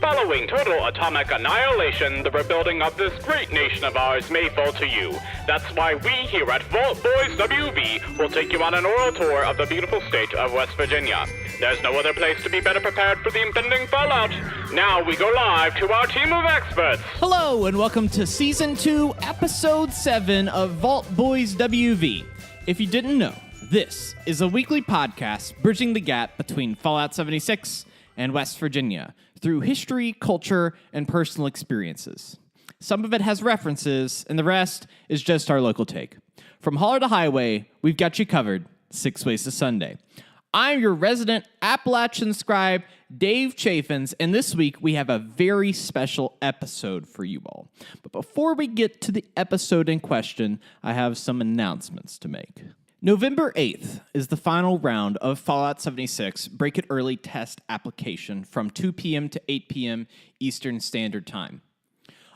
Following total atomic annihilation, the rebuilding of this great nation of ours may fall to you. That's why we here at Vault Boys WV will take you on an oral tour of the beautiful state of West Virginia. There's no other place to be better prepared for the impending fallout. Now we go live to our team of experts. Hello and welcome to Season 2, Episode 7 of Vault Boys WV. If you didn't know, this is a weekly podcast bridging the gap between Fallout 76 and West Virginia through history, culture, and personal experiences. Some of it has references, and the rest is just our local take. From holler to highway, we've got you covered 6 ways to Sunday. I'm your resident Appalachian scribe, Dave Chaffins, and this week we have a very special episode for you all. But before we get to the episode in question, I have some announcements to make. November 8th is the final round of Fallout 76 Break It Early test application from 2 p.m. to 8 p.m. Eastern Standard Time.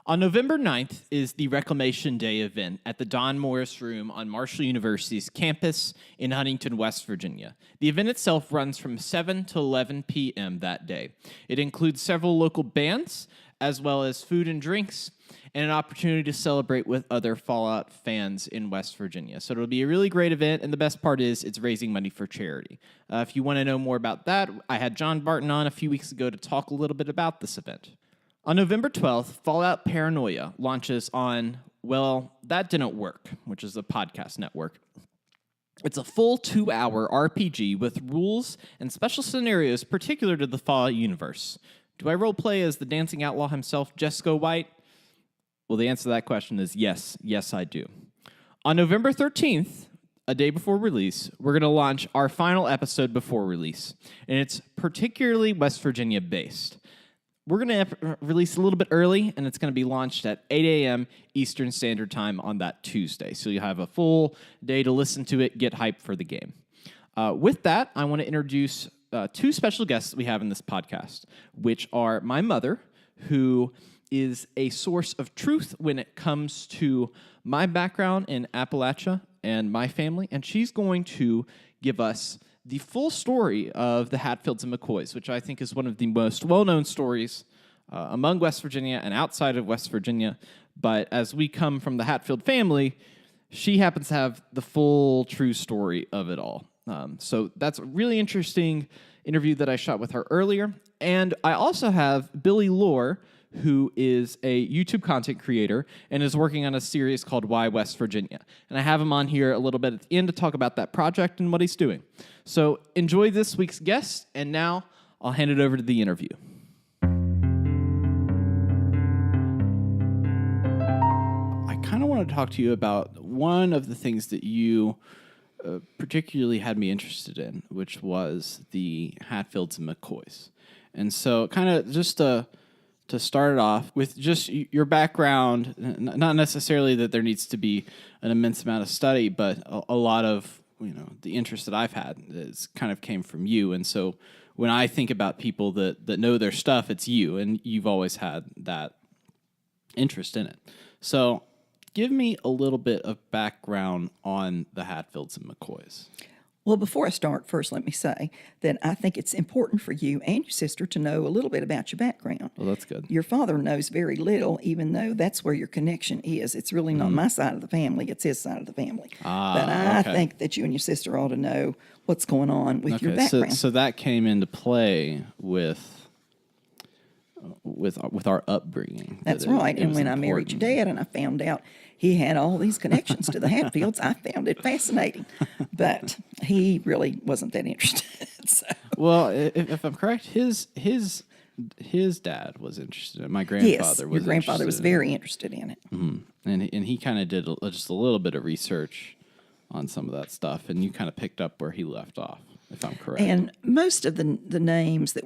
On November 9th is the Reclamation Day event at the Don Morris Room on Marshall University's campus in Huntington, West Virginia. The event itself runs from 7 to 11 p.m. that day. It includes several local bands, as well as food and drinks, and an opportunity to celebrate with other Fallout fans in West Virginia. So it'll be a really great event, and the best part is it's raising money for charity. If you want to know more about that, I had John Barton on a few weeks ago to talk a little bit about this event. On November 12th, Fallout Paranoia launches on, well, That Didn't Work, which is a podcast network. It's a full 2-hour RPG with rules and special scenarios particular to the Fallout universe. Do I roleplay as the dancing outlaw himself, Jesco White? Well, the answer to that question is yes. Yes, I do. On November 13th, a day before release, we're going to launch our final episode before release, and it's particularly West Virginia-based. We're going to release a little bit early, and it's going to be launched at 8 a.m. Eastern Standard Time on that Tuesday, so you'll have a full day to listen to it, get hyped for the game. With that, I want to introduce two special guests that we have in this podcast, which are my mother, who is a source of truth when it comes to my background in Appalachia and my family, and she's going to give us the full story of the Hatfields and McCoys, which I think is one of the most well-known stories among West Virginia and outside of West Virginia. But as we come from the Hatfield family, she happens to have the full true story of it all. So that's a really interesting interview that I shot with her earlier. And I also have Billy Lohr, who is a YouTube content creator and is working on a series called Why West Virginia. And I have him on here a little bit at the end to talk about that project and what he's doing. So enjoy this week's guest, and now I'll hand it over to the interview. I kind of want to talk to you about one of the things that you particularly had me interested in, which was the Hatfields and McCoys. And so kind of just to start it off with just your background, not necessarily that there needs to be an immense amount of study, but a lot of, the interest that I've had is kind of came from you. And so when I think about people that know their stuff, it's you, and you've always had that interest in it. So give me a little bit of background on the Hatfields and McCoys. Well, before I start, first let me say that I think it's important for you and your sister to know a little bit about your background. Well, that's good. Your father knows very little, even though that's where your connection is. It's really not my side of the family, it's his side of the family. But I think that you and your sister ought to know what's going on with your background. So that came into play with our upbringing. That's right. And when I married your dad and I found out he had all these connections to the Hatfields, I found it fascinating. But he really wasn't that interested. So. Well, if I'm correct, his dad was interested in it. My grandfather was your grandfather was very interested in it. Mm-hmm. And he kind of did just a little bit of research on some of that stuff, and you kind of picked up where he left off, if I'm correct. And most of the names that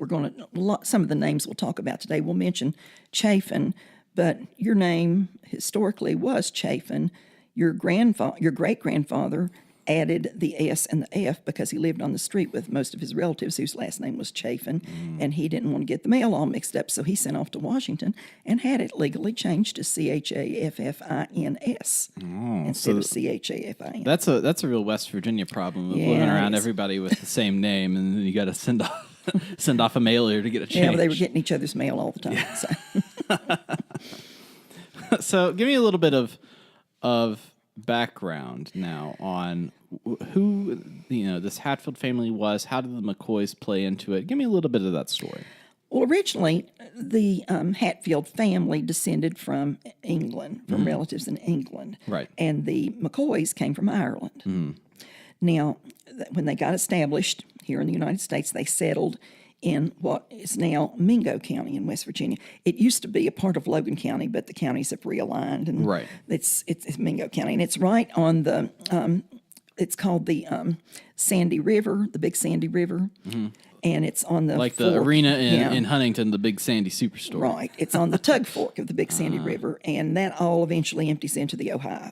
some of the names we'll talk about today, we'll mention Chafin, but your name historically was Chafin. Your great-grandfather added the S and the F because he lived on the street with most of his relatives whose last name was Chafin, and he didn't want to get the mail all mixed up, so he sent off to Washington and had it legally changed to Chaffins instead of Chafin. That's a real West Virginia problem of living around everybody with the same name, and then you got to send off. Send off a mailer to get a change. Yeah, they were getting each other's mail all the time. Yeah. So give me a little bit of background now on who this Hatfield family was. How did the McCoys play into it? Give me a little bit of that story. Well, originally, the Hatfield family descended from England, from relatives in England. Right. And the McCoys came from Ireland. Now, when they got established here in the United States, they settled in what is now Mingo County in West Virginia. It used to be a part of Logan County, but the counties have realigned, and Right. it's Mingo County, and it's right on the. It's called the Sandy River, the Big Sandy River, and it's on the Like fork. the arena in Huntington, the Big Sandy Superstore. Right, it's on the Tug Fork of the Big Sandy River, and that all eventually empties into the Ohio.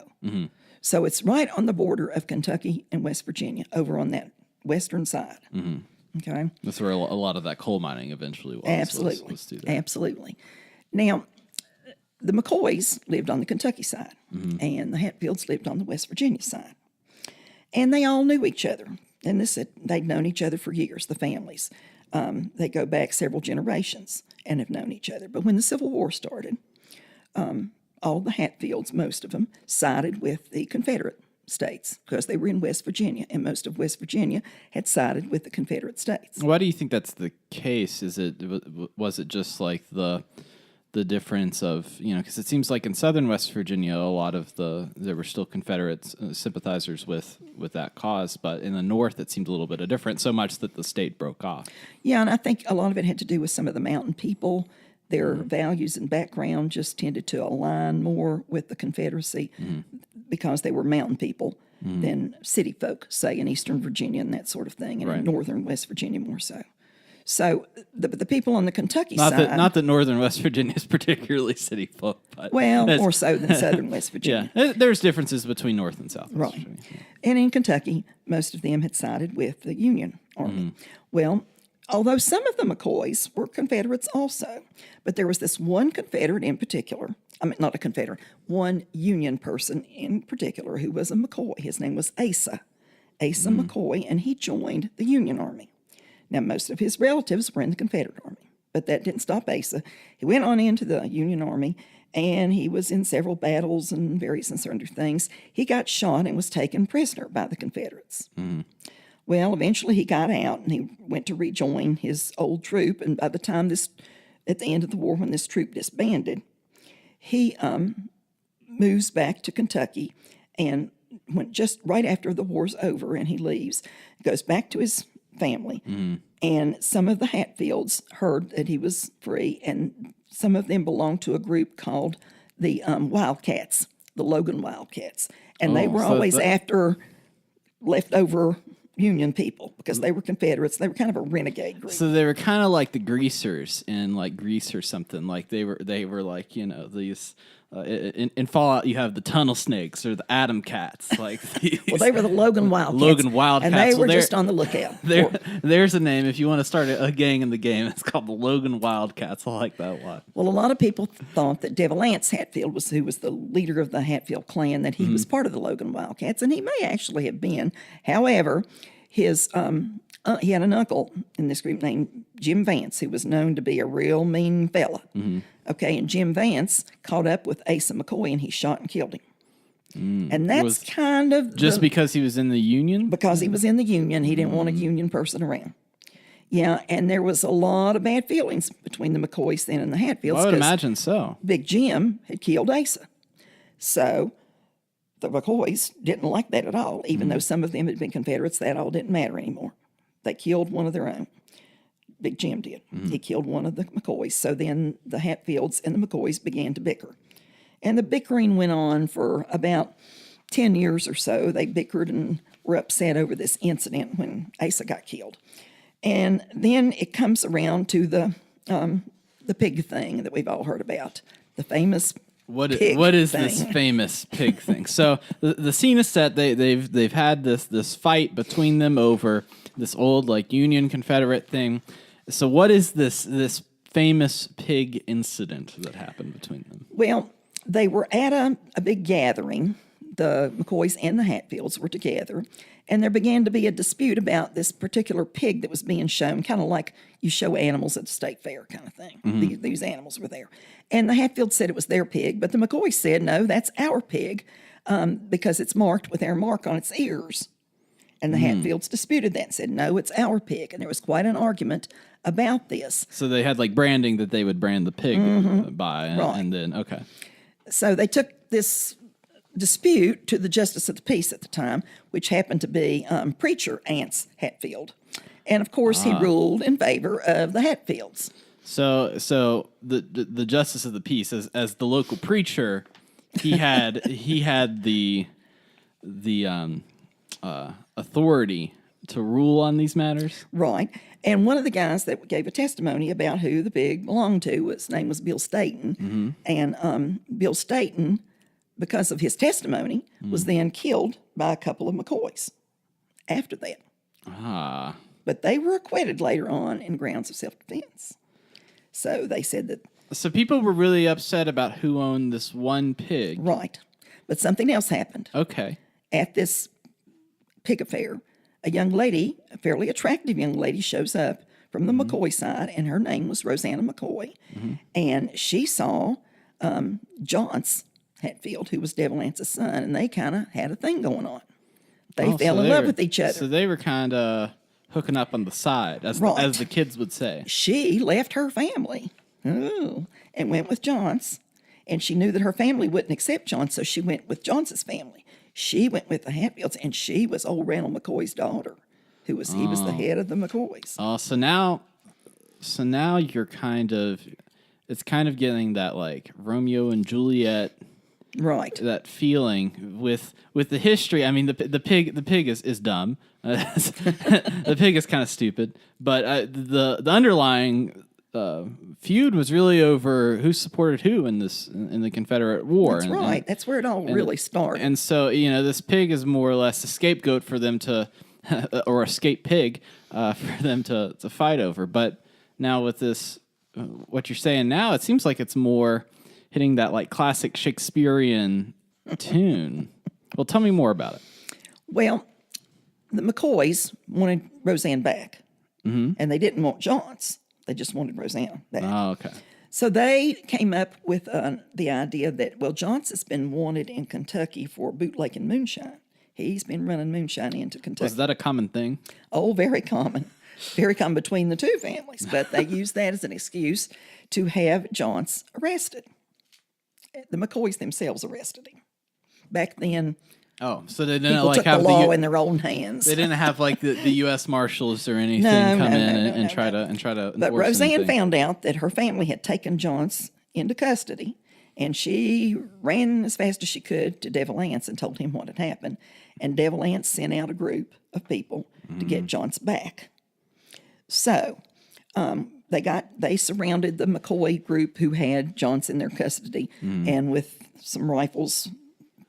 So it's right on the border of Kentucky and West Virginia, over on that western side. Okay. That's where a lot of that coal mining eventually was. Absolutely. Was through there. Absolutely. Now, the McCoys lived on the Kentucky side, and the Hatfields lived on the West Virginia side. And they all knew each other. And they'd known each other for years, the families. They go back several generations and have known each other. But when the Civil War started, all the Hatfields, most of them, sided with the Confederate states because they were in West Virginia, and most of West Virginia had sided with the Confederate states. Why do you think that's the case? Was it just like the difference of, because it seems like in southern West Virginia, a lot of there were still Confederate sympathizers with that cause, but in the north it seemed a little bit different, so much that the state broke off. Yeah, and I think a lot of it had to do with some of the mountain people. Their values and background just tended to align more with the Confederacy because they were mountain people than city folk, say, in eastern Virginia and that sort of thing, and in northern West Virginia more so. So the people on the Kentucky side... Not that northern West Virginia is particularly city folk, but... Well, more so than southern West Virginia. Yeah, there's differences between north and south. Right. And in Kentucky, most of them had sided with the Union Army. Well, although some of the McCoys were Confederates also, but there was this one Confederate in particular, not a Confederate, one Union person in particular who was a McCoy. His name was Asa McCoy, and he joined the Union Army. Now, most of his relatives were in the Confederate Army, but that didn't stop Asa. He went on into the Union Army, and he was in several battles and various and sundry things. He got shot and was taken prisoner by the Confederates. Well, eventually he got out, and he went to rejoin his old troop, and by the time at the end of the war, when this troop disbanded, he moves back to Kentucky, and when just right after the war's over and he leaves, goes back to his family, and some of the Hatfields heard that he was free, and some of them belonged to a group called the Wildcats, the Logan Wildcats, and they were always after leftover Union people because they were Confederates. They were kind of a renegade group. So they were kind of like the Greasers in like Grease or something. Like they were like these. In Fallout, you have the Tunnel Snakes or the Atom Cats. Like these. Well, they were the Logan Wildcats. And they were just on the lookout. There's a name. If you want to start a gang in the game, it's called the Logan Wildcats. I like that one. Well, a lot of people thought that Devil Anse Hatfield who was the leader of the Hatfield clan, that he was part of the Logan Wildcats, and he may actually have been. However, his he had an uncle in this group named Jim Vance, who was known to be a real mean fella. Okay, and Jim Vance caught up with Asa McCoy, and he shot and killed him. And that's kind of... because he was in the Union? Because he was in the Union. He didn't want a Union person around. Yeah, and there was a lot of bad feelings between the McCoys then and the Hatfields. I would imagine so. Big Jim had killed Asa. So the McCoys didn't like that at all, even though some of them had been Confederates. That all didn't matter anymore. They killed one of their own. Big Jim did. He killed one of the McCoys. So then the Hatfields and the McCoys began to bicker. And the bickering went on for about 10 years or so. They bickered and were upset over this incident when Asa got killed. And then it comes around to the pig thing that we've all heard about, the famous What is thing. This famous pig thing? So the scene is set. They've had this fight between them over this old like Union Confederate thing. So what is this famous pig incident that happened between them? Well, they were at a big gathering the McCoys and the Hatfields were together, and there began to be a dispute about this particular pig that was being shown, kind of like you show animals at the state fair kind of thing. These animals were there. And the Hatfields said it was their pig, but the McCoys said, no, that's our pig, because it's marked with our mark on its ears. And the Hatfields disputed that and said, no, it's our pig. And there was quite an argument about this. So they had like branding that they would brand the pig by. And then, okay. So they took this dispute to the Justice of the Peace at the time, which happened to be preacher Ance Hatfield. And of course, he ruled in favor of the Hatfields. So the Justice of the Peace, as the local preacher, he had the authority to rule on these matters. Right. And one of the guys that gave a testimony about who the pig belonged to, his name was Bill Staten. And Bill Staten, because of his testimony, was then killed by a couple of McCoys after that. But they were acquitted later on in grounds of self-defense. So they said that... So people were really upset about who owned this one pig. Right. But something else happened. Okay. At this pig affair, a young lady, a fairly attractive young lady, shows up from the McCoy side, and her name was Rosanna McCoy. And she saw Johns Hatfield, who was Devil Ance's son, and they kind of had a thing going on. They fell in love with each other. So they were kind of hooking up on the side, as the kids would say. She left her family and went with Johns, and she knew that her family wouldn't accept Johns, so she went with Johns's family. She went with the Hatfields, and she was old Randall McCoy's daughter, he was the head of the McCoys. Oh, so now you're it's kind of getting that like Romeo and Juliet, right? That feeling with the history. I mean, the pig is dumb. The pig is kind of stupid, but the underlying feud was really over who supported who in the Confederate War. That's right. That's where it all really started. And so, this pig is more or less a scapegoat for them to, or a scape pig for them to fight over. But now with this, what you're saying now, it seems like it's more hitting that like classic Shakespearean tune. Well, tell me more about it. Well, the McCoys wanted Roseanne back, and they didn't want Johns. They just wanted Rosanna back. Oh, okay. So they came up with the idea that, well, Johns has been wanted in Kentucky for bootlegging moonshine. He's been running moonshine into Kentucky. Was that a common thing? Oh, very common. Very common between the two families. But they used that as an excuse to have Johns arrested. The McCoys themselves arrested him. Back then... Oh, so they didn't people took have the law in their own hands. They didn't have like the U.S. Marshals or anything come in and try to. But Roseanne found out that her family had taken Johns into custody, and she ran as fast as she could to Devil Anse and told him what had happened. And Devil Anse sent out a group of people to get Johns back. So they surrounded the McCoy group who had Johns in their custody, and with some rifles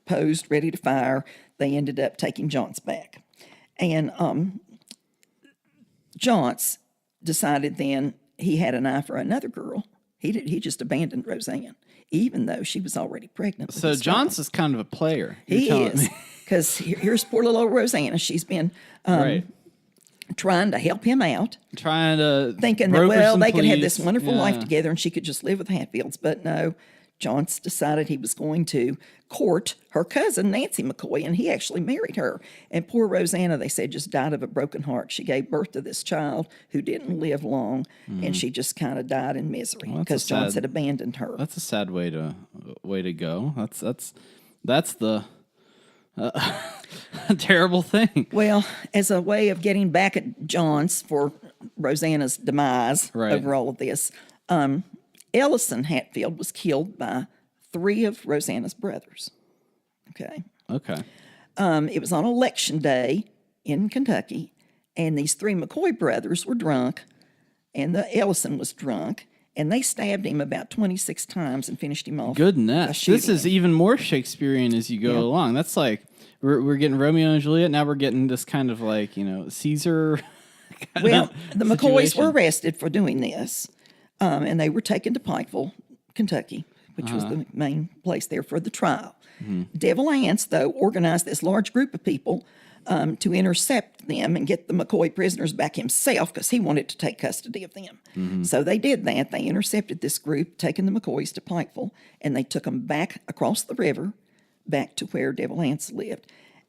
posed, ready to fire, they ended up taking Johns back. And Johns decided then he had an eye for another girl. He just abandoned Roseanne, even though she was already pregnant. So Johns is kind of a player. He is, because here's poor little old Roseanne. She's been trying to help him out. Trying to thinking that, well, they could have this wonderful life together and she could just live with Hatfields. But no, Johns decided he was going to court her cousin, Nancy McCoy, and he actually married her. And poor Rosanna, they said, just died of a broken heart. She gave birth to this child who didn't live long, and she just kind of died in misery because Johns had abandoned her. That's a sad way to go. That's the terrible thing. Well, as a way of getting back at Johns for Rosanna's demise over all of this, Ellison Hatfield was killed by 3 of Rosanna's brothers. Okay. It was on election day in Kentucky, and these 3 McCoy brothers were drunk, and the Ellison was drunk, and they stabbed him about 26 times and finished him off. Goodness, this is even more Shakespearean as you go along. That's like we're getting Romeo and Juliet. Now we're getting this kind of like Caesar. Well, the McCoys were arrested for doing this. And they were taken to Pikeville, Kentucky, which was the main place there for the trial. Devil Anse, though, organized this large group of people to intercept them and get the McCoy prisoners back himself because he wanted to take custody of them. So they did that. They intercepted this group, taking the McCoys to Pikeville, and they took them back across the river, back to where Devil Anse lived.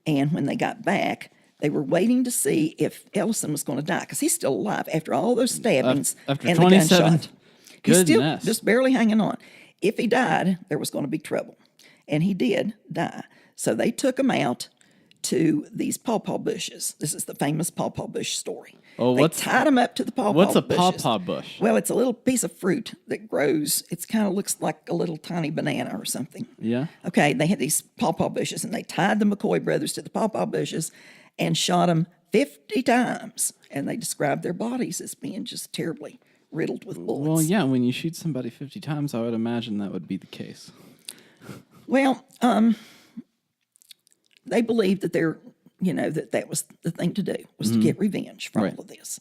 And when they got back, they were waiting to see if Ellison was going to die because he's still alive after all those stabbings after and the 27 gunshot. He's still Goodness. just barely hanging on. If he died, there was going to be trouble. And he did die. So they took him out to these pawpaw bushes. This is the famous pawpaw bush story. Oh, they tied him up to the pawpaw bushes. What's a pawpaw bush? Well, it's a little piece of fruit that grows. It kind of looks like a little tiny banana or something. Yeah. Okay, they had these pawpaw bushes, and they tied the McCoy brothers to the pawpaw bushes and shot them 50 times. And they described their bodies as being just terribly riddled with bullets. Well, yeah, when you shoot somebody 50 times, I would imagine that would be the case. Well, they believed that that was the thing to do, was to get revenge for all of this.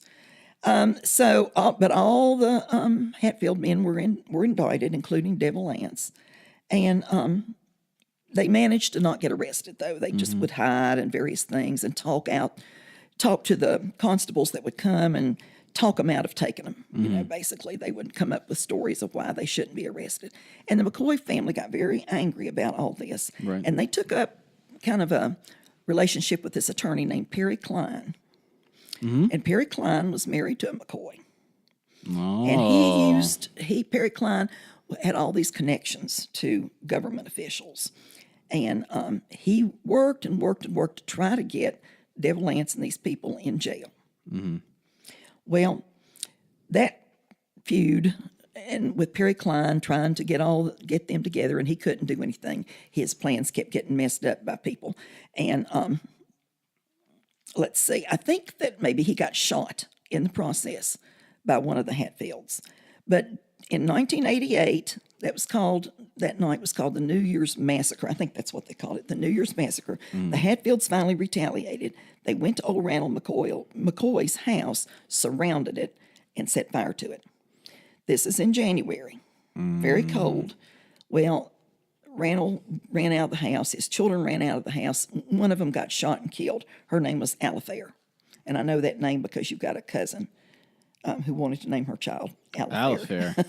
But all the Hatfield men were indicted, including Devil Anse, and they managed to not get arrested. Though they just would hide and various things and talk to the constables that would come and talk them out of taking them. Basically, they would come up with stories of why they shouldn't be arrested. And the McCoy family got very angry about all this, and they took up kind of a relationship with this attorney named Perry Klein. And Perry Klein was married to a McCoy. And Perry Klein had all these connections to government officials. And he worked and worked and worked to try to get Devil Anse and these people in jail. Well, that feud and with Perry Klein trying to get them together, and he couldn't do anything. His plans kept getting messed up by people. And let's see, I think that maybe he got shot in the process by one of the Hatfields. But in 1988, that night was called the New Year's Massacre. I think that's what they called it, the New Year's Massacre. The Hatfields finally retaliated. They went to old Randall McCoy's house, surrounded it, and set fire to it. This is in January, very cold. Well, Randall ran out of the house. His children ran out of the house. One of them got shot and killed. Her name was Alifair. And I know that name because you've got a cousin who wanted to name her child Alifair.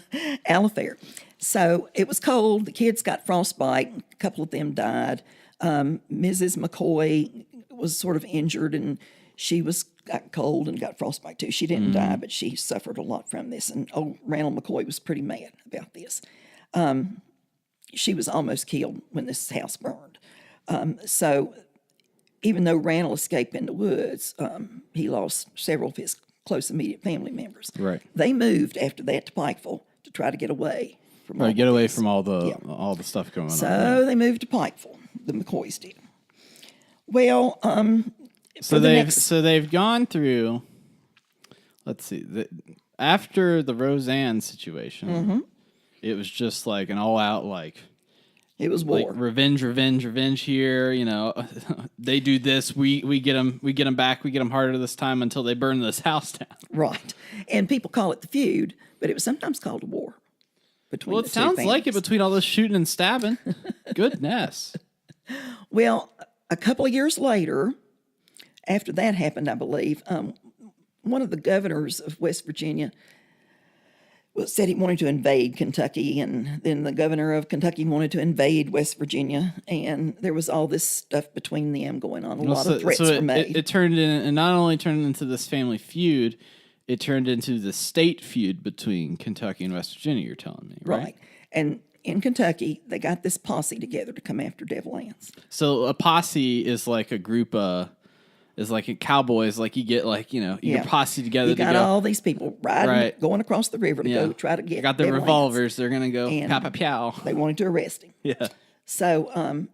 Alifair. So it was cold. The kids got frostbite. A couple of them died. Mrs. McCoy was sort of injured, and she got cold and got frostbite too. She didn't die, but she suffered a lot from this. And Randall McCoy was pretty mad about this. She was almost killed when this house burned. So even though Randall escaped in the woods, he lost several of his close immediate family members. Right. They moved after that to Pikeville to try to get away from all the stuff going on. So they moved to Pikeville. The McCoys did. Well, so they've gone through. Let's see. After the Roseanne situation, it was just like an all-out it was war. Like revenge here. They do this. We get them back. We get them harder this time until they burn this house down. Right, and people call it the feud, but it was sometimes called a war between. Well, it sounds like it between all this shooting and stabbing. Goodness. Well, a couple of years later, after that happened, I believe, one of the governors of West Virginia said he wanted to invade Kentucky, and then the governor of Kentucky wanted to invade West Virginia, and there was all this stuff between them going on. A lot of threats were made. It turned in, and not only turned into this family feud, it turned into the state feud between Kentucky and West Virginia, you're telling me, right? And in Kentucky, they got this posse together to come after Devil Anse. So a posse is like a group is like a cowboys, like you get your posse together. You got all these people riding, going across the river to go try to get. They got their revolvers. They're gonna go pow pow pow. They wanted to arrest him. Yeah. So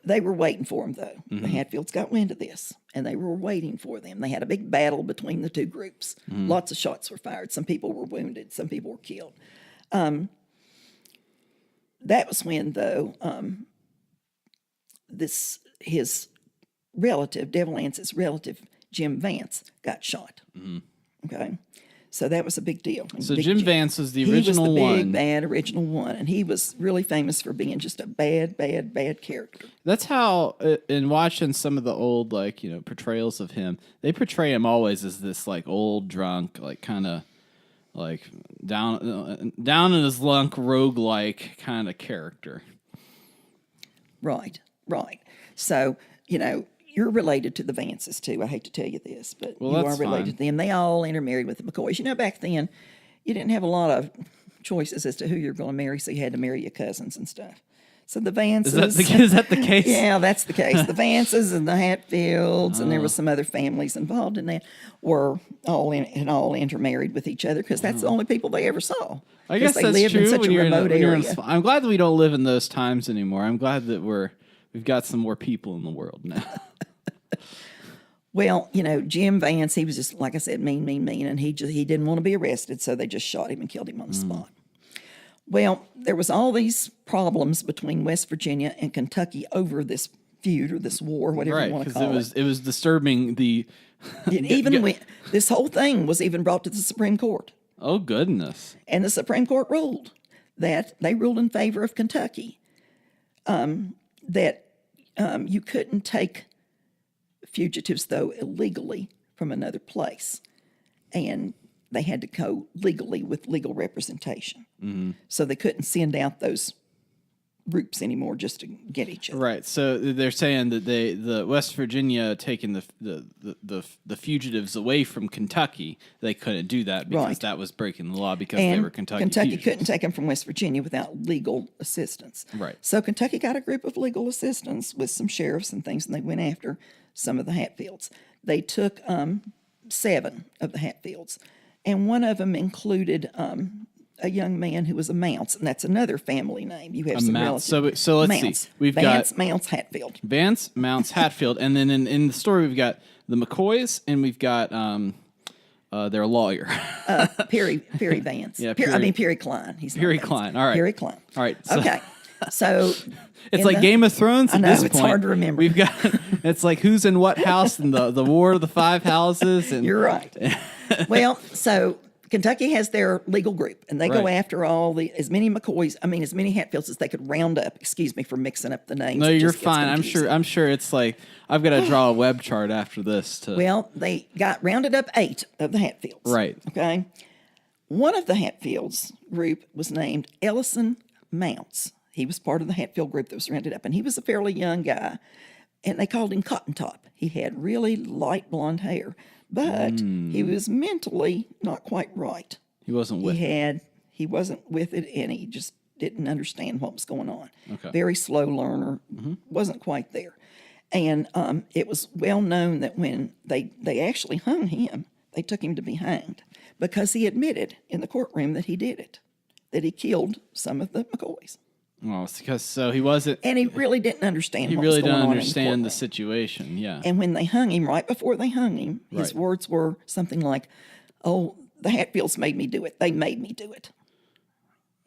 they were waiting for him though. The Hatfields got wind of this, and they were waiting for them. They had a big battle between the two groups. Lots of shots were fired. Some people were wounded. Some people were killed. That was when though his relative, Devil Anse's relative, Jim Vance, got shot. Okay. So that was a big deal. So Jim Vance was the original one. He was the one. big, bad original one. And he was really famous for being just a bad, bad, bad character. That's how, in watching some of the old, like, portrayals of him, they portray him always as this, like, old drunk, like, kind of, like, down in his luck, roguelike kind of character. Right. So, you're related to the Vances, too. I hate to tell you this, but you are related to them. They all intermarried with the McCoys. Back then, you didn't have a lot of choices as to who you're going to marry, so you had to marry your cousins and stuff. So the Vances... Is that the case? Yeah, that's the case. The Vances and the Hatfields, and there was some other families involved in that, were all intermarried with each other because that's the only people they ever saw. I guess they that's lived true in such when a you're remote area. I'm glad that we don't live in those times anymore. I'm glad that we've got some more people in the world now. Well, Jim Vance, he was just, like I said, mean, and he didn't want to be arrested, so they just shot him and killed him on the spot. Well, there was all these problems between West Virginia and Kentucky over this feud or this war, whatever you want to call it. Right, because it was disturbing the... This whole thing was even brought to the Supreme Court. Oh, goodness. And the Supreme Court ruled that, they ruled in favor of Kentucky, that you couldn't take fugitives, though, illegally from another place. And they had to go legally with legal representation. Mm-hmm. So they couldn't send out those groups anymore just to get each other. Right. So they're saying that the West Virginia taking the fugitives away from Kentucky, they couldn't do that because that was breaking the law because they were Kentucky fugitives. Couldn't take them from West Virginia without legal assistance. Right. So Kentucky got a group of legal assistants with some sheriffs and things, and they went after some of the Hatfields. They took 7 of the Hatfields, and one of them included a young man who was a Mounce, and that's another family name. You have some Mounce. relatives. So let's Mounce. see. We've Vance, got Mounce, Hatfield. Vance, Mounce, Hatfield, and then in the story we've got the McCoys, and we've got their lawyer, Perry Vance. Yeah, Perry Klein. He's Perry Klein. All right. Perry Klein. All right. So, Okay. So it's like Game of Thrones at I know, this it's point. hard to remember. We've got it's like who's in what house and the War of the Five Houses. And You're right. Well, so Kentucky has their legal group, and they go after as many Hatfields as they could round up. Excuse me for mixing up the names. No, It you're just gets fine. confusing. I'm sure it's like I've got to draw a web chart after this. Well, they got rounded up 8 of the Hatfields. Right. Okay. One of the Hatfields group was named Ellison Mounce. He was part of the Hatfield group that was rounded up, and he was a fairly young guy, and they called him Cotton Top. He had really light blonde hair, but he was mentally not quite right. He wasn't with it. He wasn't with it, and he just didn't understand what was going on. Okay. Very slow learner, wasn't quite there. And it was well known that when they actually hung him, they took him to be hanged because he admitted in the courtroom that he did it, that he killed some of the McCoys. Well, it's because he wasn't. And he really didn't understand He what really was going didn't on understand in the the courtroom. situation. Yeah. And when they hung him, right before they hung him, his Right. words were something like, "Oh, the Hatfields made me do it. They made me do it."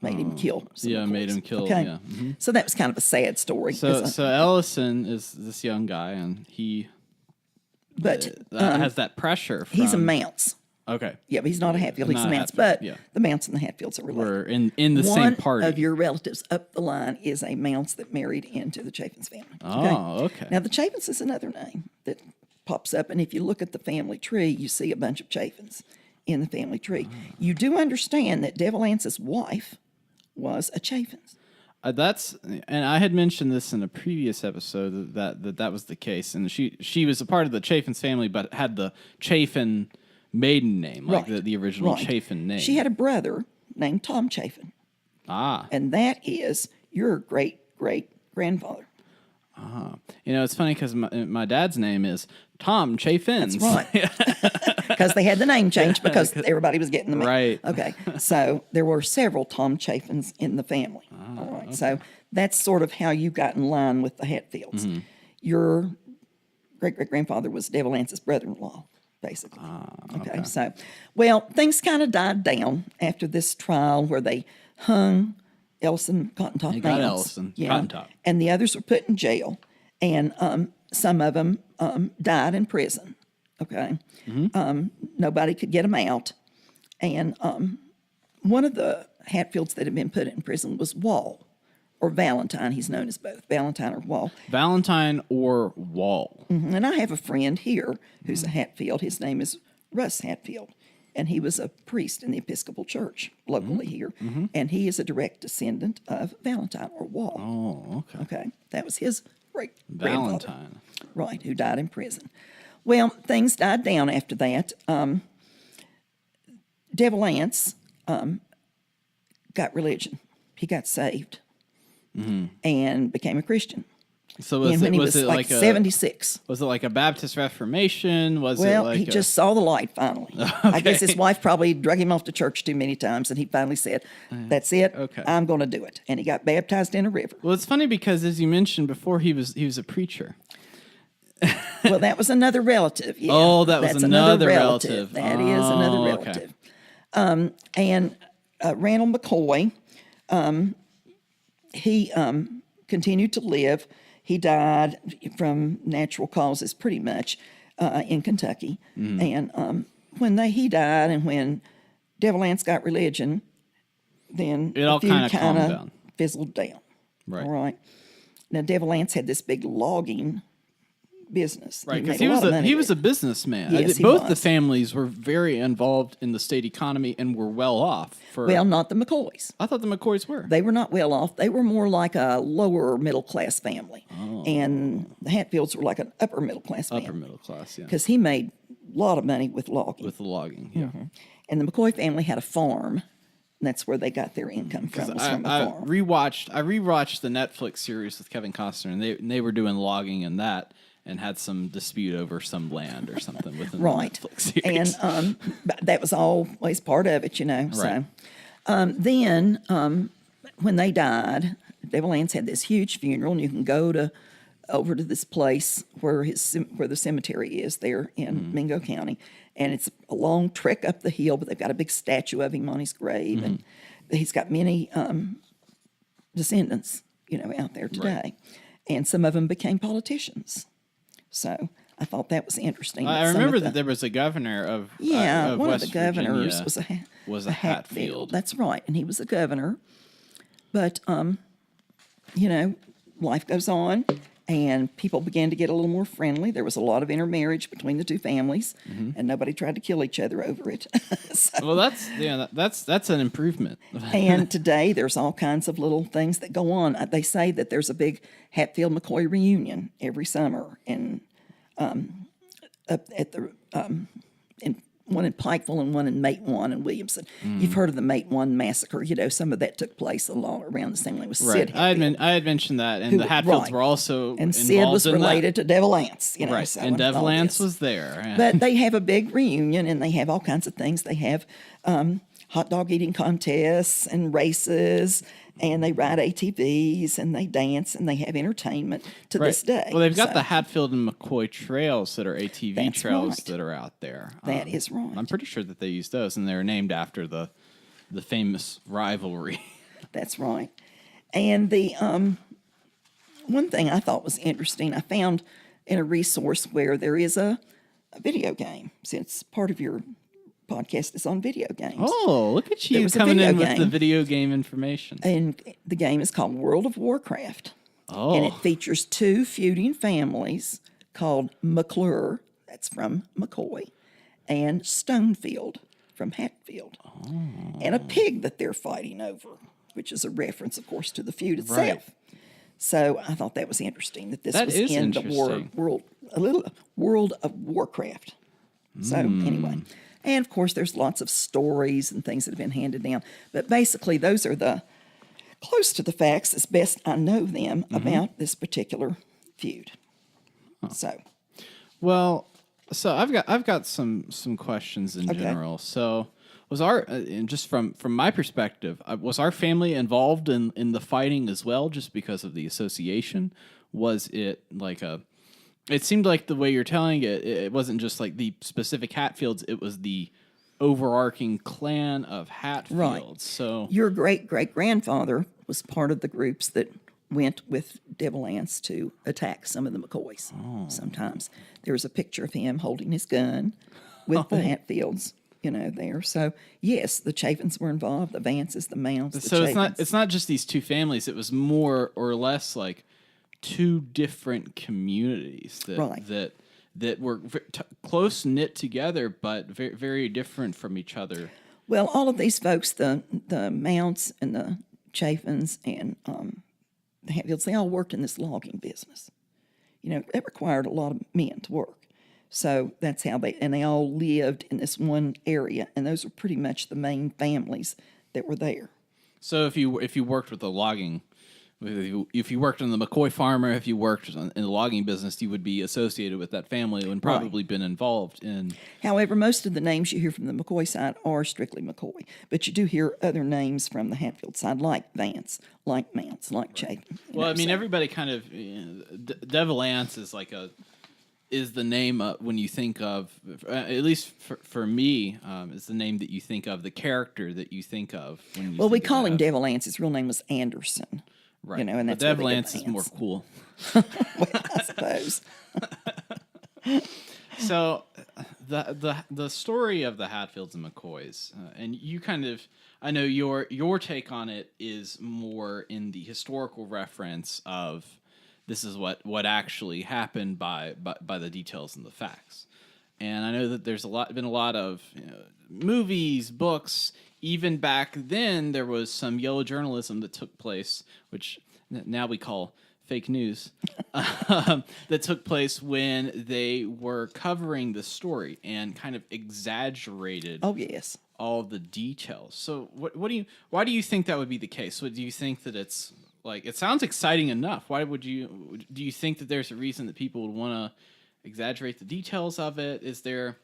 Made him kill. Some Yeah, McCoys. made him kill. Okay. Yeah. Mhm. So that was kind of a sad story. So Ellison is this young guy, and he but has that pressure. From, he's a Mounce. Okay. Yeah, but he's not a Hatfield. He's Not a a Mounce. Hatfield, But yeah. the Mounce and the Hatfields are related. We're in the One same party. of your relatives up the line is a Mounce that married into the Chaffins family. Oh, okay. Now, the Chaffins is another name that pops up, and if you look at the family tree, you see a bunch of Chaffins in the family tree. You do understand that Devil Ance's wife was a Chaffins. And I had mentioned this in a previous episode that was the case, and she was a part of the Chaffins family, but had the Chaffin maiden name, like Right. the original Right. Chaffin name. She had a brother named Tom Chaffin, and that is your great-great-grandfather. It's funny because my dad's name is Tom Chaffins. That's right. Because they had the name changed because everybody was getting the name. Right. Okay. So there were several Tom Chaffins in the family. All right. Okay. So that's sort of how you got in line with the Hatfields. Mm-hmm. Your great-great-grandfather was Devil Ance's brother-in-law, basically. Okay. So, well, things kind of died down after this trial where they hung Ellison Cotton Top. You got Mounce. Ellison Cotton Top. And the others were put in jail. And some of them died in prison. Okay. Nobody could get them out. And one of the Hatfields that had been put in prison was Wall, or Valentine. He's known as both, Valentine or Wall. Valentine or Wall. Mm-hmm. And I have a friend here who's a Hatfield. His name is Russ Hatfield, and he was a priest in the Episcopal Church locally here, and he is a direct descendant of Valentine or Wall. Oh, okay. Okay, that was his great-grandfather. Valentine. Right, who died in prison. Well, things died down after that. Devil Lance got religion. He got saved and became a Christian. So And when he was was it like like 76. Was it like a Baptist Reformation? Was Well, it like he just saw the light finally. I guess his wife probably drug him off to church too many times, and he finally said, "That's it. Okay. I'm going to do it." And he got baptized in a river. Well, it's funny because as you mentioned before, he was a preacher. Well, that was another relative. Yeah. Oh, that's another relative. That is another Okay. relative. And Randall McCoy, he continued to live. He died from natural causes pretty much in Kentucky. And when he died and when Devil Lance got religion, then It all the feud calmed down. fizzled down. Right. All right. Now, Devil Lance had this big logging business. Right, made because he lot was of money he with was a it. business-man. Yes, he Both the was. families were very involved in the state economy and were well off. Well, not the McCoys. I thought the McCoys were. They were not well off. They were more like a lower middle class family. And the Hatfields were like an upper middle class Upper family. middle class, yeah. Because he made a lot of money with logging. With the logging, yeah. And the McCoy family had a farm. And that's where they got their income from, was from a I farm. rewatched the Netflix series with Kevin Costner, and they were doing logging in that and had some dispute over some land or something within Right. the Netflix series. And but that was always part of it, you know. Right. So then when they died, Devil Lance had this huge funeral, and you can go over to this place where the cemetery is there in Mingo County, and it's a long trek up the hill, but they've got a big statue of him on his grave, and he's got many descendants, you know, out there today, and some of them became politicians. So I thought that was interesting. I some of remember the- that there was a governor of one West of the governors Virginia was a a Hatfield. Hatfield. That's right, and he was a governor. But you know, life goes on, and people began to get a little more friendly. There was a lot of intermarriage between the two families, and nobody tried to kill each other over it. So- Well, that's an improvement. and today, there's all kinds of little things that go on. They say that there's a big Hatfield McCoy reunion every summer, up at the in one in Pikeville and one in Mate One and Williamson. You've heard of the Mate One massacre? You know, some of that took place along around the same way with Right, Sid Hatfield. I had mentioned that, and the Hatfields were also and Sid involved was in related to Devil Lance. You know, Right, so and Devil all Lance this. was there. But they have a big reunion, and they have all kinds of things. They have hot dog eating contests and races, and they ride ATVs, and they dance, and they have entertainment to this day. Well, they've got So the Hatfield and McCoy trails that are ATV That's trails right. that are out there. That is right. I'm pretty sure that they use those, and they're named after the famous rivalry. That's right. And the one thing I thought was interesting, I found in a resource where there is a video game, since part of your podcast is on video games. Oh, look at There you was a coming video in with the game. video game information. And the game is called World of Warcraft. Oh, And it features two feuding families called McClure, that's from McCoy, and Stonefield from Hatfield. And a pig that they're fighting over, which is a reference, of course, to the feud itself. Right. So I thought that was interesting that this That was is in the interesting. World of Warcraft. So anyway, and of course there's lots of stories and things that have been handed down. But basically those are the close to the facts as best I know them about this particular feud. So well, so I've got some questions in general. So was and just from my perspective, was our family involved in the fighting as well, just because of the association? Was it like it seemed like the way you're telling it, it wasn't just like the specific Hatfields, it was the overarching clan of Hatfields. Right. So your great-great-grandfather was part of the groups that went with Devil Lance to attack some of the McCoys sometimes. There's a picture of him holding his gun with the Hatfields, there. So yes, the Chaffins were involved, the Vances, the Mounts. The So Chaffins. it's not just these two families. It was more or less like two different communities that were close knit together, but very, very different from each other. Well, all of these folks, the Mounts and the Chaffins and the Hatfields, they all worked in this logging business. It required a lot of men to work. So that's how they all lived in this one area, and those were pretty much the main families that were there. So if you worked with the logging, if you worked on the McCoy farm, or if you worked in the logging business, you would be associated with that family and probably been involved in. However, most of the names you hear from the McCoy side are strictly McCoy, but you do hear other names from the Hatfield side, like Vance, like Mounts, like Chapin. Well, I mean, everybody kind of Devilance is the name when you think of, at least for me, is the name that you think of, the character that you think of. When you we call him Devilance. His real name was Anderson. Right. And that's Devilance is more cool. Well, I suppose. So the story of the Hatfields and McCoys, and you kind of, I know your take on it is more in the historical reference of this is what actually happened by the details and the facts. And I know that there's been a lot of movies, books. Even back then, there was some yellow journalism that took place, which now we call fake news, that took place when they were covering the story and kind of exaggerated. Oh yes, all the details. So why do you think that would be the case? Do you think that it's like, it sounds exciting enough? Do you think that there's a reason that people would want to exaggerate the details of it? Is there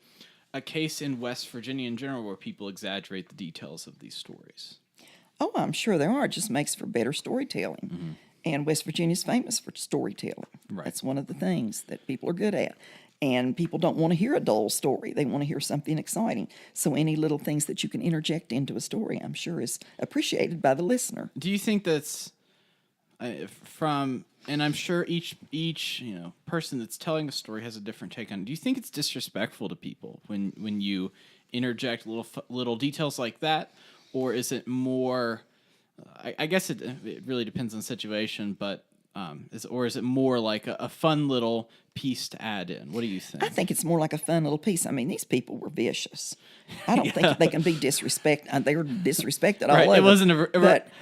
a case in West Virginia in general where people exaggerate the details of these stories? Oh, I'm sure there are. It just makes for better storytelling. Mm-hmm. And West Virginia's famous for storytelling. Right. That's one of the things that people are good at. And people don't want to hear a dull story. They want to hear something exciting. So any little things that you can interject into a story, I'm sure, is appreciated by the listener. Do you think that's and I'm sure each person that's telling a story has a different take on it. Do you think it's disrespectful to people when you interject little details like that, or is it more? I guess it really depends on the situation, but is it more like a fun little piece to add in? What do you think? I think it's more like a fun little piece. I mean, these people were vicious. I don't think they can be disrespected. They were disrespected all over.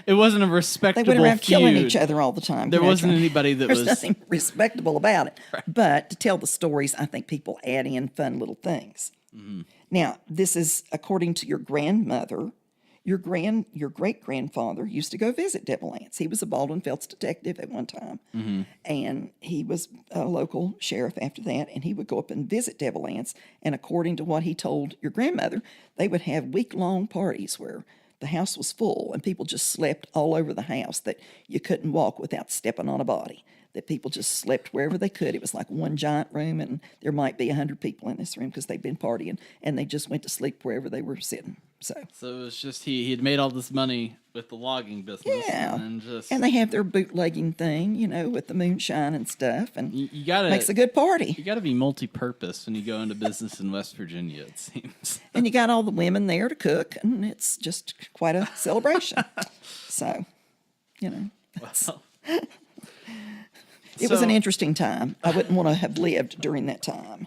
It wasn't a respectable They went around feud. killing each other all the time. There wasn't anybody that There's was... nothing respectable about it. Right. But to tell the stories, I think people add in fun little things. Mm-hmm. Now, this is according to your grandmother. Your great-grandfather used to go visit Devilance. He was a Baldwin Felts detective at one time, mm-hmm. and he was a local sheriff after that, and he would go up and visit Devilance, and according to what he told your grandmother, they would have week-long parties where the house was full, and people just slept all over the house, that you couldn't walk without stepping on a body, that people just slept wherever they could. It was like one giant room, and there might be 100 people in this room because they'd been partying, and they just went to sleep wherever they were sitting. So it was just he had made all this money with the logging business. Yeah, and they have their bootlegging thing, with the moonshine and stuff, and you gotta, makes a good party. You got to be multi-purpose when you go into business in West Virginia, it seems. And you got all the women there to cook, and it's just quite a celebration. So, it was an interesting time. I wouldn't want to have lived during that time.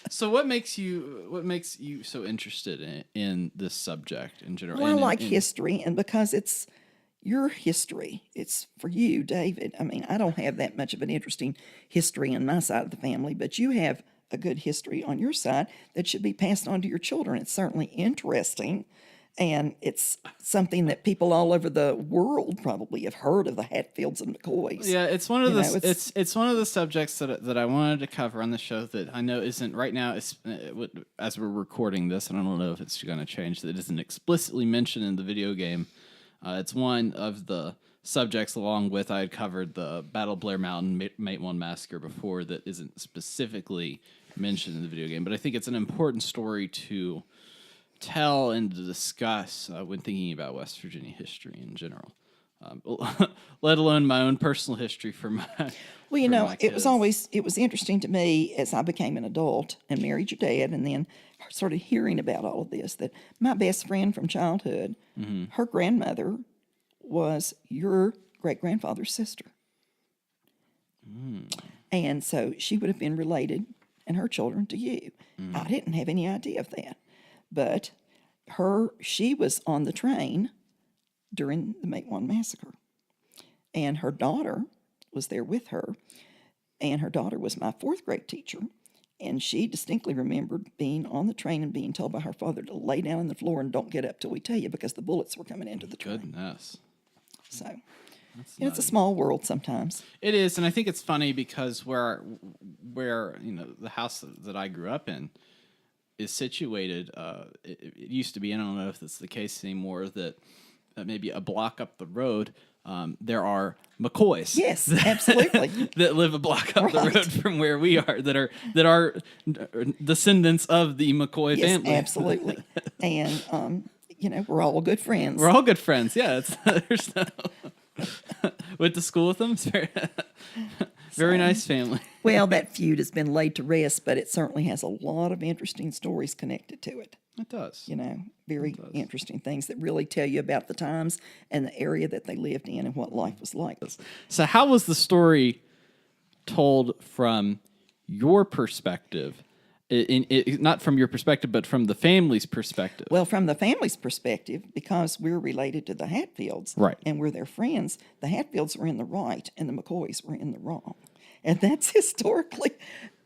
So what makes you so interested in this subject in general? Well, I like history, and because it's your history, it's for you, David. I mean, I don't have that much of an interesting history on my side of the family, but you have a good history on your side that should be passed on to your children. It's certainly interesting, and it's something that people all over the world probably have heard of, the Hatfields and McCoys. Yeah, it's one of it's one of the subjects that I wanted to cover on the show that I know isn't right now. As we're recording this, and I don't know if it's going to change. That isn't explicitly mentioned in the video game. It's one of the subjects, along with I had covered the Battle of Blair Mountain Mate 1 Massacre before, that isn't specifically mentioned in the video game. But I think it's an important story to tell and to discuss when thinking about West Virginia history in general. let alone my own personal history for my. Well, you for know, my it was kids. always interesting to me as I became an adult and married your dad, and then started hearing about all of this. That my best friend from childhood, her grandmother was your great grandfather's sister, and so she would have been related, and her children to you. I didn't have any idea of that, but she was on the train during the Matewan massacre, and her daughter was there with her, and her daughter was my fourth grade teacher, and she distinctly remembered being on the train and being told by her father to lay down on the floor and don't get up till we tell you, because the bullets were coming into the train. Goodness. So it's a small world sometimes. It is, and I think it's funny because where the house that I grew up in is situated. It used to be, and I don't know if that's the case anymore, that maybe a block up the road, there are McCoys. Yes, absolutely. that live a block up the road from where we are. That are descendants of the McCoy Yes, family. absolutely. And we're all good friends. We're all good friends. Yeah, there's no. Went to school with them. It's very nice family. Well, that feud has been laid to rest, but it certainly has a lot of interesting stories connected to it. It does. Very interesting things that really tell you about the times and the area that they lived in and what life was like. So how was the story told from your perspective? Not from your perspective, but from the family's perspective. Well, from the family's perspective, because we're related to the Hatfields, Right. and we're their friends, the Hatfields were in the right and the McCoys were in the wrong. And that's historically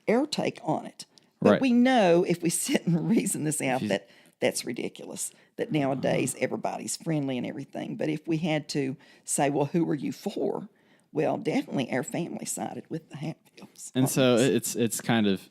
our take on it. But Right. we know if we sit and reason this out that that's ridiculous, that nowadays everybody's friendly and everything. But if we had to say, well, who are you for? Well, definitely our family sided with the Hatfields. And so it's kind of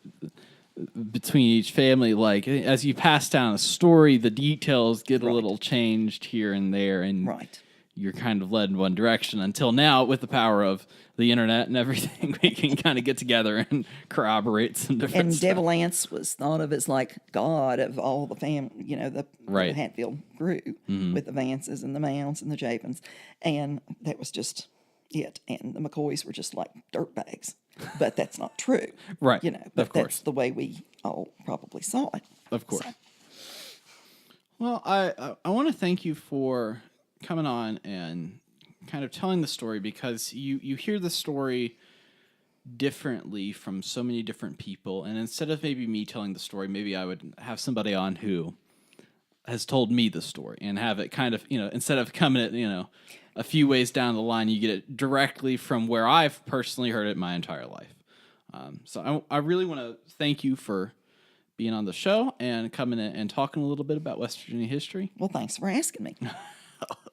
between each family, like as you pass down a story, the details get a little changed here and there, and Right. you're kind of led in one direction until now, with the power of the internet and everything, we can kind of get together and corroborate some different And stuff. Devil Anse was thought of as like God of all the family, the Right. Hatfield grew with the Vances and the Mounds and the Japins. And that was just it. And the McCoys were just like dirtbags. But that's not true. Right. But Of course. that's the way we all probably saw it. Of course. So, Well, I want to thank you for coming on and kind of telling the story, because you hear the story differently from so many different people, and instead of maybe me telling the story, maybe I would have somebody on who has told me the story and have it kind of, instead of coming at, a few ways down the line, you get it directly from where I've personally heard it my entire life. So I really want to thank you for being on the show and coming in and talking a little bit about West Virginia history. well, thanks for asking me.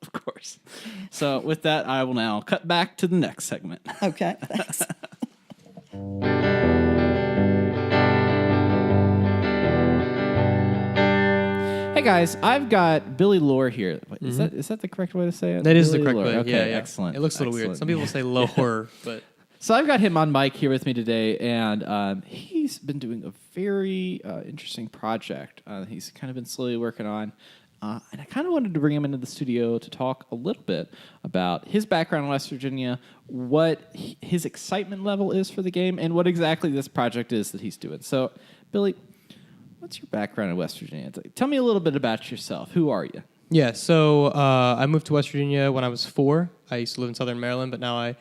Of course. So with that, I will now cut back to the next segment. Okay, thanks. Hey guys, I've got Billy Lohr here. Wait, is that the correct way to say it? That is the Billy correct Lohr. way. Okay, yeah. excellent. It looks a little weird. Excellent. Some people say Lohr, but So I've got him on mic here with me today, and he's been doing a very interesting project. He's kind of been slowly working on, and I kind of wanted to bring him into the studio to talk a little bit about his background in West Virginia, what his excitement level is for the game, and what exactly this project is that he's doing. So, Billy, what's your background in West Virginia? Tell me a little bit about yourself. Who are you? yeah. So I moved to West Virginia when I was 4. I used to live in Southern Maryland, but now I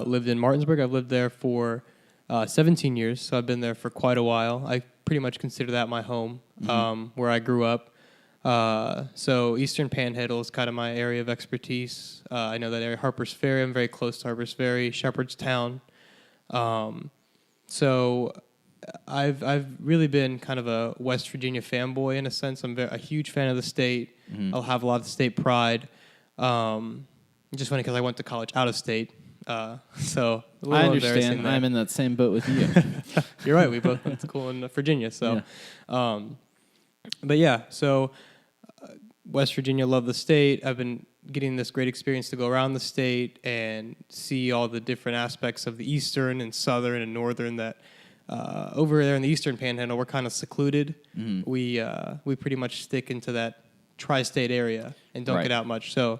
lived in Martinsburg. I've lived there for 17 years, so I've been there for quite a while. I pretty much consider that my home, where I grew up. So Eastern Panhandle is kind of my area of expertise. I know that area. Harpers Ferry, I'm very close to Harpers Ferry, Shepherdstown. So I've really been kind of a West Virginia fanboy in a sense. I'm a huge fan of the state. I'll have a lot of state pride. It's just funny because I went to college out of state. So a little I embarrassing understand. there. I'm in that same boat with you. You're right. We both went to school in Virginia. So, but yeah, so West Virginia, love the state. I've been getting this great experience to go around the state and see all the different aspects of the eastern and southern and northern that over there in the Eastern Panhandle, we're kind of secluded. We pretty much stick into that tri-state area and don't Right. get out much. So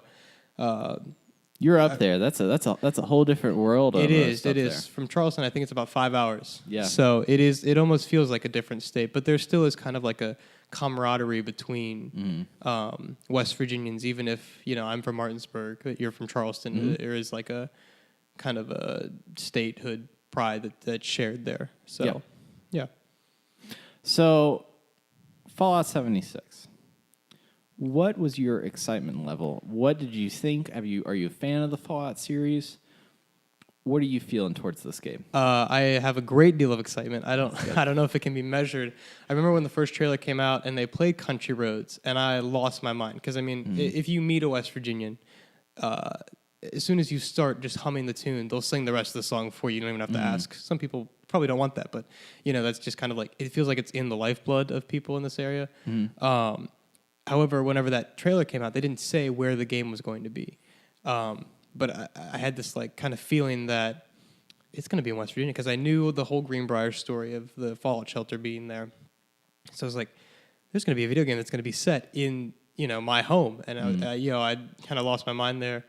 You're up there. That's a whole different world. It is. It It is. From Charleston, I think it's about 5 hours. Yeah. So it is. It almost feels like a different state, but there still is kind of like a camaraderie between West Virginians. Even if I'm from Martinsburg, you're from Charleston, there is like a kind of a statehood pride that's shared there. So, yeah. So, Fallout 76. What was your excitement level? What did you think? Are you a fan of the Fallout series? What are you feeling towards this game? I have a great deal of excitement. I don't know if it can be measured. I remember when the first trailer came out and they played Country Roads, and I lost my mind because if you meet a West Virginian, as soon as you start just humming the tune, they'll sing the rest of the song for you. You don't even have to ask. Some people probably don't want that, but that's just kind of like it feels like it's in the lifeblood of people in this area. However, whenever that trailer came out, they didn't say where the game was going to be. But I had this like kind of feeling that it's going to be in West Virginia because I knew the whole Greenbrier story of the Fallout shelter being there. So I was like, there's going to be a video game that's going to be set in my home, and I kind of lost my mind there.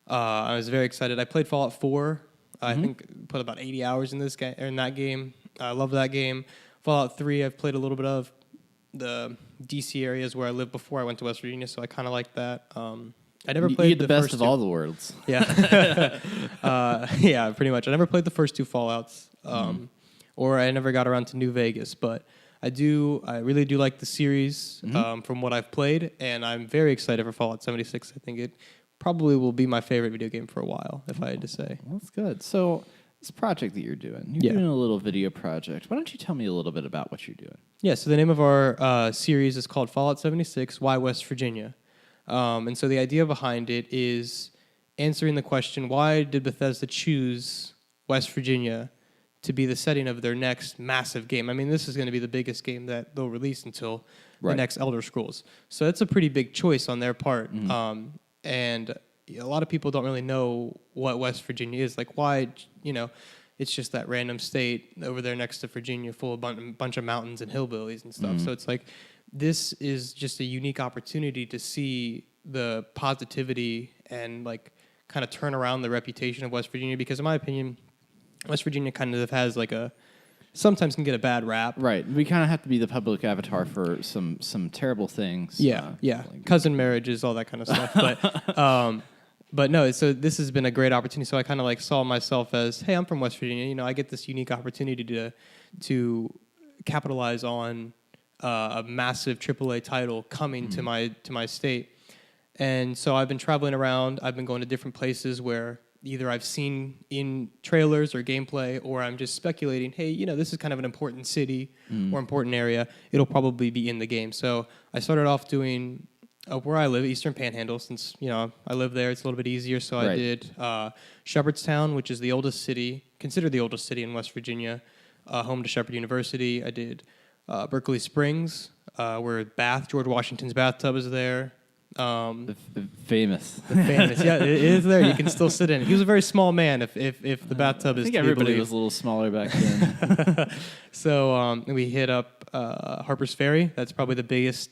I was very excited. I played Fallout 4. I think put about 80 hours in that game. I love that game. Fallout 3 I've played a little bit of. The DC areas where I lived before I went to West Virginia, so I kind of like that. I never played you get the best of all the worlds. Yeah, yeah, pretty much. I never played the first two Fallouts, or I never got around to New Vegas. But I really do like the series from what I've played, and I'm very excited for Fallout 76. I think it probably will be my favorite video game for a while, if I had to say. Well, that's good. So this project that you're doing a little video project. Why don't you tell me a little bit about what you're doing? Yeah, so the name of our series is called Fallout 76, Why West Virginia? And so the idea behind it is answering the question, why did Bethesda choose West Virginia to be the setting of their next massive game? I mean, this is going to be the biggest game that they'll release until the next Elder Scrolls. So it's a pretty big choice on their part. And a lot of people don't really know what West Virginia is. Like, why, it's just that random state over there next to Virginia full of a bunch of mountains and hillbillies and stuff. So it's like, this is just a unique opportunity to see the positivity and like kind of turn around the reputation of West Virginia, because in my opinion, West Virginia kind of has like sometimes can get a bad rap. Right. We kind of have to be the public avatar for some terrible things. Yeah, cousin marriages, all that kind of stuff. But no, so this has been a great opportunity. So I kind of like saw myself as, hey, I'm from West Virginia. I get this unique opportunity to capitalize on a massive AAA title coming to my state. And so I've been traveling around. I've been going to different places where either I've seen in trailers or gameplay, or I'm just speculating, hey, this is kind of an important city or important area. It'll probably be in the game. So I started off doing where I live, Eastern Panhandle, since I live there. It's a little bit easier. So I did Shepherdstown, which is the oldest city, considered the oldest city in West Virginia, home to Shepherd University. I did Berkeley Springs, where George Washington's bathtub is there. The famous. Yeah, it is there. You can still sit in it. He was a very small man. If the bathtub is, I think everybody was a little smaller back then. So we hit up Harper's Ferry. That's probably the biggest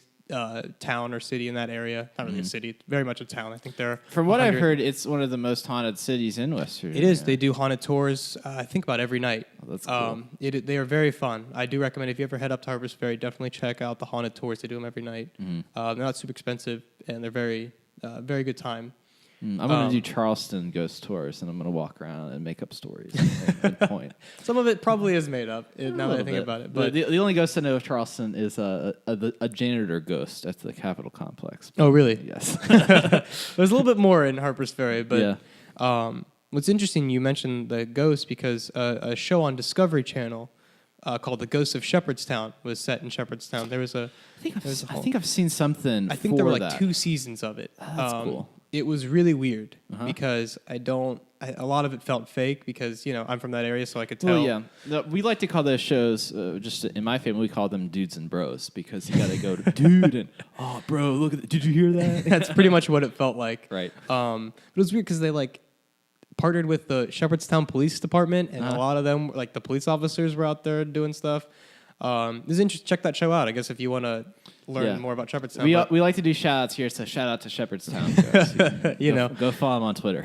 town or city in that area. Not really a city, it's very much a town. I think they're from what I've heard, it's one of the most haunted cities in West Virginia. It is. They do haunted tours. I think about every night. Oh, that's cool. They are very fun. I do recommend if you ever head up to Harper's Ferry, definitely check out the haunted tours. They do them every night. They're not super expensive, and they're very good time. I'm going to do Charleston ghost tours, and I'm going to walk around and make up stories. Good point. Some of it probably is made up, now that I think about it. But the only ghost I know of Charleston is a janitor ghost at the Capitol complex. Oh, really? Yes. There's a little bit more in Harper's Ferry, but what's interesting, you mentioned the ghost, because a show on Discovery Channel called The Ghost of Shepherdstown was set in Shepherdstown. There was I think I've seen something. I think there were like 2 seasons of it. That's cool. It was really weird because a lot of it felt fake because, I'm from that area, so I could tell. Well, yeah. We like to call those shows, just in my family, we call them dudes and bros, because you got to go to dude and, oh, bro, look at that. Did you hear that? That's pretty much what it felt like. Right. But it was weird because they partnered with the Shepherdstown Police Department, and a lot of them, like the police officers, were out there doing stuff. It's interesting. Check that show out, I guess, if you want to learn more about Shepherdstown. We like to do shout outs here, so shout out to Shepherdstown. Go follow him on Twitter.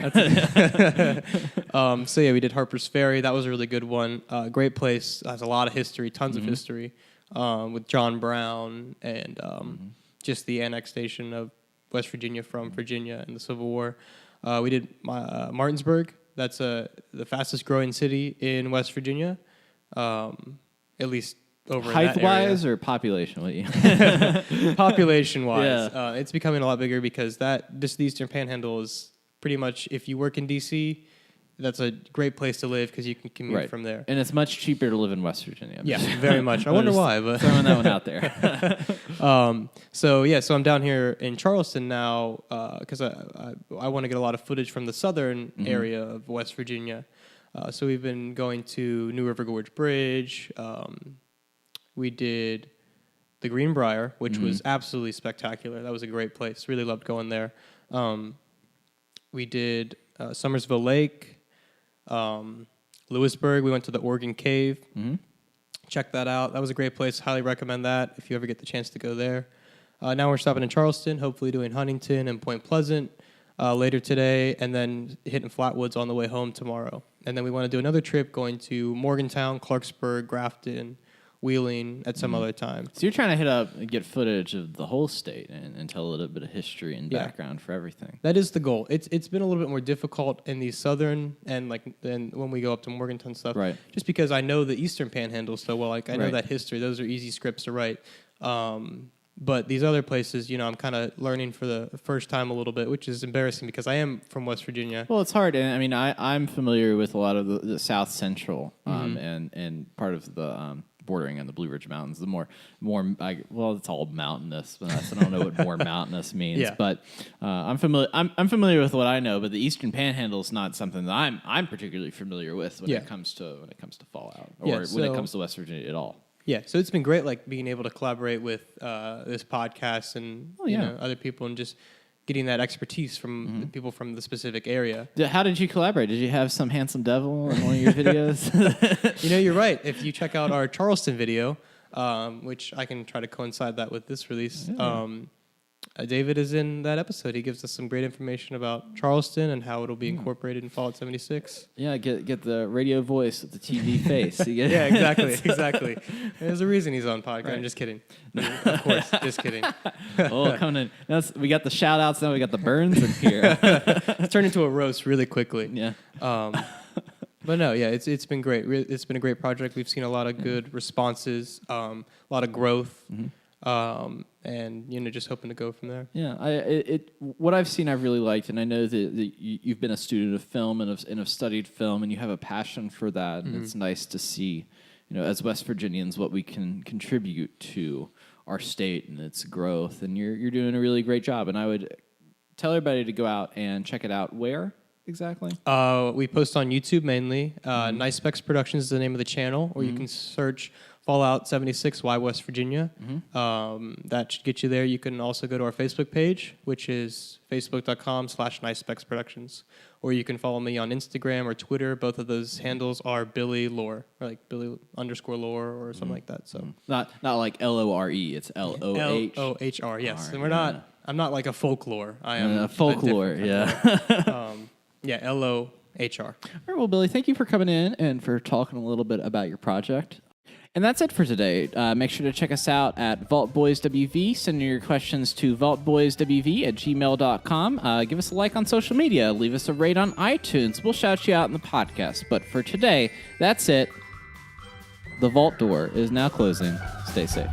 So yeah, we did Harper's Ferry. That was a really good one. Great place. Has a lot of history, tons of history, with John Brown and just the annexation of West Virginia from Virginia in the Civil War. We did Martinsburg. That's the fastest growing city in West Virginia, at least over height-wise or population? What you? Population-wise, Yeah. it's becoming a lot bigger because the Eastern Panhandle is pretty much, if you work in D.C., that's a great place to live because you can commute from there. And it's much cheaper to live in West Virginia. Yeah, very much. I wonder why, but throwing that one out there. So I'm down here in Charleston now because I want to get a lot of footage from the southern area of West Virginia. So we've been going to New River Gorge Bridge. We did the Greenbrier, which was absolutely spectacular. That was a great place. Really loved going there. We did Summersville Lake, Lewisburg. We went to the Oregon Cave. Check that out. That was a great place. Highly recommend that if you ever get the chance to go there. Now we're stopping in Charleston, hopefully doing Huntington and Point Pleasant later today, and then hitting Flatwoods on the way home tomorrow. And then we want to do another trip going to Morgantown, Clarksburg, Grafton, Wheeling at some other time. So you're trying to hit up and get footage of the whole state and tell a little bit of history and background for everything. That is the goal. It's been a little bit more difficult in the southern and then when we go up to Morgantown stuff. Right. Just because I know the Eastern Panhandle so well. Like I know that history. Those are easy scripts to write. But these other places, I'm kind of learning for the first time a little bit, which is embarrassing because I am from West Virginia. Well, it's hard. And I mean, I'm familiar with a lot of the South Central and part of the bordering on the Blue Ridge Mountains. The more it's all mountainous. But I don't know what more mountainous means. Yeah. But I'm familiar. I'm familiar with what I know. But the Eastern Panhandle is not something that I'm particularly familiar with when it comes to Fallout or when it comes to West Virginia at all. Yeah, so it's been great, like being able to collaborate with this podcast and other people, and just getting that expertise from the people from the specific area. How did you collaborate? Did you have some handsome devil in one of your videos? You're right. If you check out our Charleston video, which I can try to coincide that with this release. David is in that episode. He gives us some great information about Charleston and how it'll be incorporated in Fallout 76. Yeah, get the radio voice with the TV face. Yeah, exactly. There's a reason he's on podcast. Right. I'm just kidding. Of course, just kidding. Coming in. We got the shout outs, now we got the burns in here. It's turned into a roast really quickly. Yeah. But no, yeah, it's been great. It's been a great project. We've seen a lot of good responses, a lot of growth. And just hoping to go from there. Yeah, what I've seen I've really liked, and I know that you've been a student of film and have studied film, and you have a passion for that, and it's nice to see, as West Virginians, what we can contribute to our state and its growth, and you're doing a really great job, and I would tell everybody to go out and check it out. Where exactly? We post on YouTube mainly. Nice Specs Productions is the name of the channel, or you can search Fallout 76, Why West Virginia. That should get you there. You can also go to our Facebook page, which is facebook.com/NiceSpecsProductions. Or you can follow me on Instagram or Twitter. Both of those handles are Billy Lohr, or like Billy_Lohr or something like that. So not like LORE, it's LOH. LOHR, yes. And I'm not like a folklore. I am a folklore, yeah, LOHR. All right, well, Billy, thank you for coming in and for talking a little bit about your project. And that's it for today. Make sure to check us out at VaultBoysWV. Send your questions to vaultboyswv@gmail.com. Give us a like on social media. Leave us a rate on iTunes. We'll shout you out in the podcast. But for today, that's it. The vault door is now closing. Stay safe.